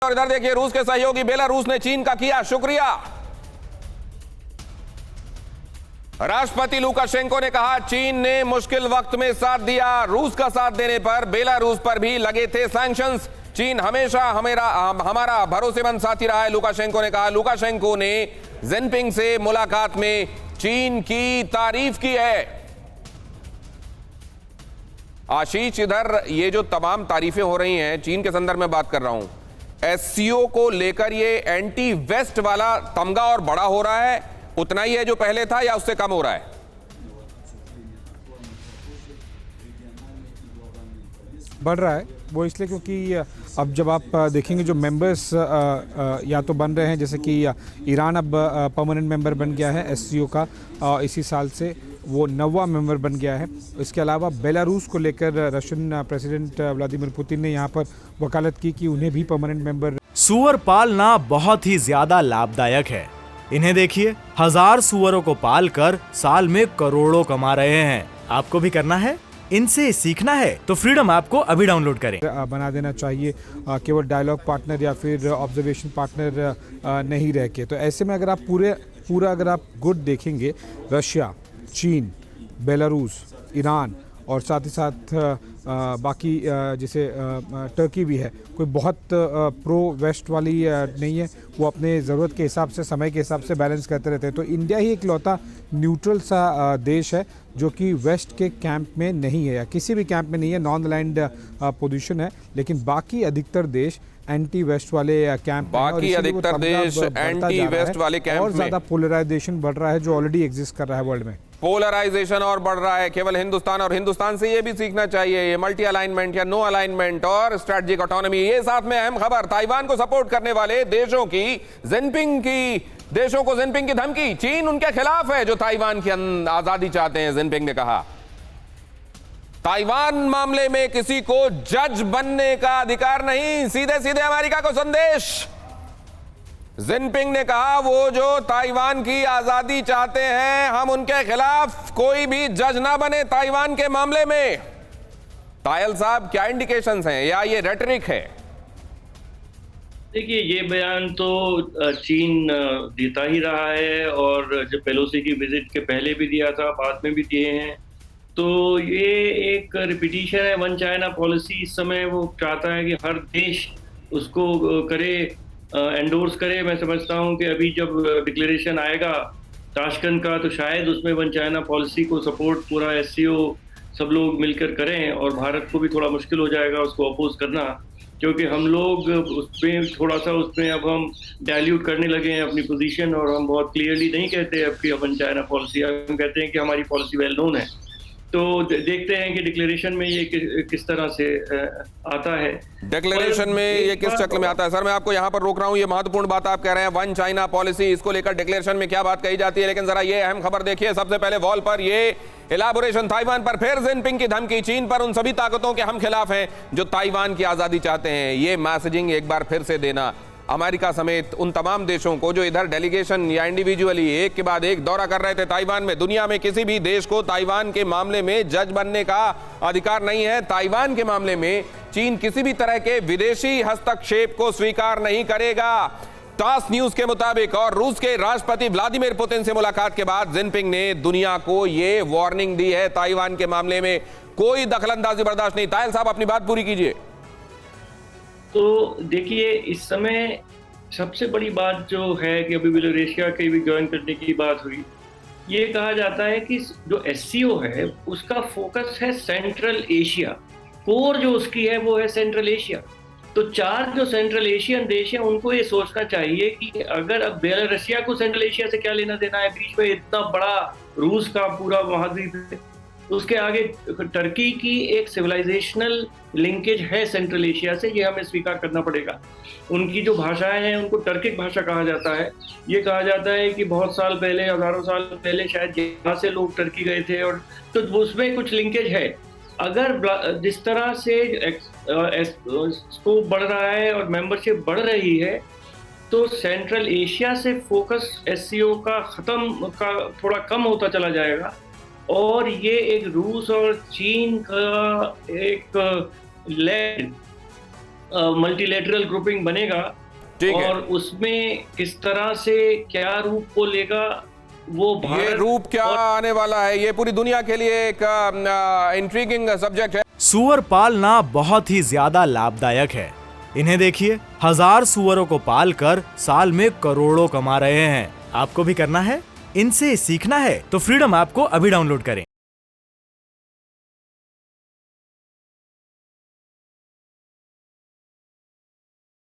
और इधर देखिए रूस के सहयोगी बेलारूस ने चीन का किया शुक्रिया। राष्ट्रपति लुकाशेंको ने कहा चीन ने मुश्किल वक्त में साथ दिया, रूस का साथ देने पर बेलारूस पर भी लगे थे सैंक्शंस। चीन हमेशा हमारा भरोसेमंद साथी रहा है, लुकाशेंको ने कहा। लुकाशेंको ने जिनपिंग से मुलाकात में चीन की तारीफ की है। आशीष, इधर ये जो तमाम तारीफें हो रही हैं, चीन के संदर्भ में बात कर रहा हूं, एससीओ को लेकर ये एंटी वेस्ट वाला तमगा और बड़ा हो रहा है, उतना ही है जो पहले था या उससे कम हो रहा है? बढ़ रहा है वो इसलिए क्योंकि अब जब आप देखेंगे जो मेंबर्स या तो बन रहे हैं, जैसे कि ईरान अब परमानेंट मेंबर बन गया है एससीओ का, इसी साल से वो 9वां मेंबर बन गया है। इसके अलावा बेलारूस को लेकर रशियन प्रेसिडेंट व्लादिमीर पुतिन ने यहाँ पर वकालत की कि उन्हें भी परमानेंट मेंबर। सूअर पालना बहुत ही ज्यादा लाभदायक है। इन्हें देखिए, 1000 सूअरों को पालकर साल में करोड़ों कमा रहे हैं। आपको भी करना है, इनसे सीखना है तो फ्रीडम ऐप को अभी डाउनलोड करें। बना देना चाहिए केवल डायलॉग पार्टनर या फिर ऑब्जर्वेशन पार्टनर नहीं रह के। तो ऐसे में अगर आप पूरा अगर आप गुट देखेंगे, रशिया, चीन, बेलारूस, ईरान और साथ ही साथ बाकी जैसे टर्की भी है, कोई बहुत प्रो वेस्ट वाली नहीं है, वो अपने ज़रूरत के हिसाब से, समय के हिसाब से बैलेंस करते रहते हैं। तो इंडिया ही इकलौता न्यूट्रल सा देश है जो कि वेस्ट के कैंप में नहीं है या किसी भी कैंप में नहीं है, नॉन अलाइंड पोजीशन है। लेकिन बाकी अधिकतर देश एंटी वेस्ट वाले कैंप, बाकी अधिकतर देश एंटी वेस्ट वाले कैंप और ज़्यादा पोलराइजेशन बढ़ रहा है जो ऑलरेडी एग्जिस्ट कर रहा है वर्ल्ड में। पोलराइजेशन और बढ़ रहा है, केवल हिंदुस्तान और हिंदुस्तान से ये भी सीखना चाहिए, ये मल्टी अलाइनमेंट या नो अलाइनमेंट और स्ट्रेटेजिक ऑटोनॉमी। ये साथ में अहम खबर, ताइवान को सपोर्ट करने वाले देशों की जिनपिंग की धमकी। चीन उनके खिलाफ है जो ताइवान की आजादी चाहते हैं, जिनपिंग ने कहा। ताइवान मामले में किसी को जज बनने का अधिकार नहीं, सीधे सीधे अमेरिका को संदेश। जिनपिंग ने कहा वो जो ताइवान की आजादी चाहते हैं, हम उनके खिलाफ कोई भी जज ना बने ताइवान के मामले में। तायल साहब, क्या इंडिकेशंस हैं या ये रेटरिक है? देखिए, ये बयान तो चीन देता ही रहा है और जब पेलोसी की विजिट के पहले भी दिया था, बाद में भी दिए हैं। तो ये एक रिपीटिशन है वन चाइना पॉलिसी। इस समय वो चाहता है कि हर देश उसको करे, एंडोर्स करे। मैं समझता हूँ कि अभी जब डिक्लेरेशन आएगा ताशकंद का, तो शायद उसमें वन चाइना पॉलिसी को सपोर्ट पूरा एससीओ सब लोग मिलकर करें और भारत को भी थोड़ा मुश्किल हो जाएगा उसको अपोज करना, क्योंकि हम लोग उसमें अब हम डाइल्यूट करने लगे हैं अपनी पोजीशन और हम बहुत क्लियरली नहीं कहते अब कि वन चाइना पॉलिसी, हम कहते हैं कि हमारी पॉलिसी वेल नोन है। तो देखते हैं कि डिक्लेरेशन में ये किस तरह से आता है। डिक्लेरेशन में ये किस शक्ल में आता है? सर, मैं आपको यहाँ पर रोक रहा हूँ, ये महत्वपूर्ण बात आप कह रहे हैं, वन चाइना पॉलिसी, इसको लेकर डिक्लेरेशन में क्या बात कही जाती है, लेकिन जरा ये अहम खबर देखिए। सबसे पहले वॉल पर ये इलाबोरेशन, ताइवान पर फिर जिनपिंग की धमकी, चीन पर उन सभी ताकतों के हम खिलाफ हैं जो ताइवान की आजादी चाहते हैं। ये मैसेजिंग एक बार फिर से देना अमेरिका समेत उन तमाम देशों को जो इधर डेलीगेशन या इंडिविजुअली एक के बाद एक दौरा कर रहे थे ताइवान में। दुनिया में किसी भी देश को ताइवान के मामले में जज बनने का अधिकार नहीं है। ताइवान के मामले में चीन किसी भी तरह के विदेशी हस्तक्षेप को स्वीकार नहीं करेगा। टास न्यूज के मुताबिक और रूस के राष्ट्रपति व्लादिमीर पुतिन से मुलाकात के बाद जिनपिंग ने दुनिया को ये वार्निंग दी है, ताइवान के मामले में कोई दखलंदाजी बर्दाश्त नहीं। तायल साहब, अपनी बात पूरी कीजिए। तो देखिए, इस समय सबसे बड़ी बात जो है कि अभी बेलारूसिया के भी ज्वाइन करने की बात हुई, ये कहा जाता है कि जो एससीओ है उसका फोकस है सेंट्रल एशिया, कोर जो उसकी है वो है सेंट्रल एशिया। तो 4 जो सेंट्रल एशियन देश हैं उनको ये सोचना चाहिए कि अगर अब बेलारूसिया को सेंट्रल एशिया से क्या लेना देना है, बीच में इतना बड़ा रूस का पूरा महाद्वीप है, उसके आगे टर्की की एक सिविलाइजेशनल लिंकेज है सेंट्रल एशिया से, ये हमें स्वीकार करना पड़ेगा। उनकी जो भाषाएं हैं उनको टर्किक भाषा कहा जाता है। ये कहा जाता है कि बहुत साल पहले, हजारों साल पहले शायद यहाँ से लोग टर्की गए थे, और तो उसमें कुछ लिंकेज है। अगर जिस तरह से स्कोप बढ़ रहा है और मेंबरशिप बढ़ रही है, तो सेंट्रल एशिया से फोकस एससीओ का थोड़ा कम होता चला जाएगा और ये एक रूस और चीन का एक लैंड मल्टीलेटरल ग्रुपिंग बनेगा ठीक है। और उसमें किस तरह से क्या रूप को लेगा वो ये भारत रूप क्या आने वाला है, ये पूरी दुनिया के लिए एक इंट्रीगिंग सब्जेक्ट है। सूअर पालना बहुत ही ज्यादा लाभदायक है। इन्हें देखिए, 1000 सूअरों को पालकर साल में करोड़ों कमा रहे हैं। आपको भी करना है, इनसे सीखना है तो फ्रीडम ऐप को अभी डाउनलोड करें।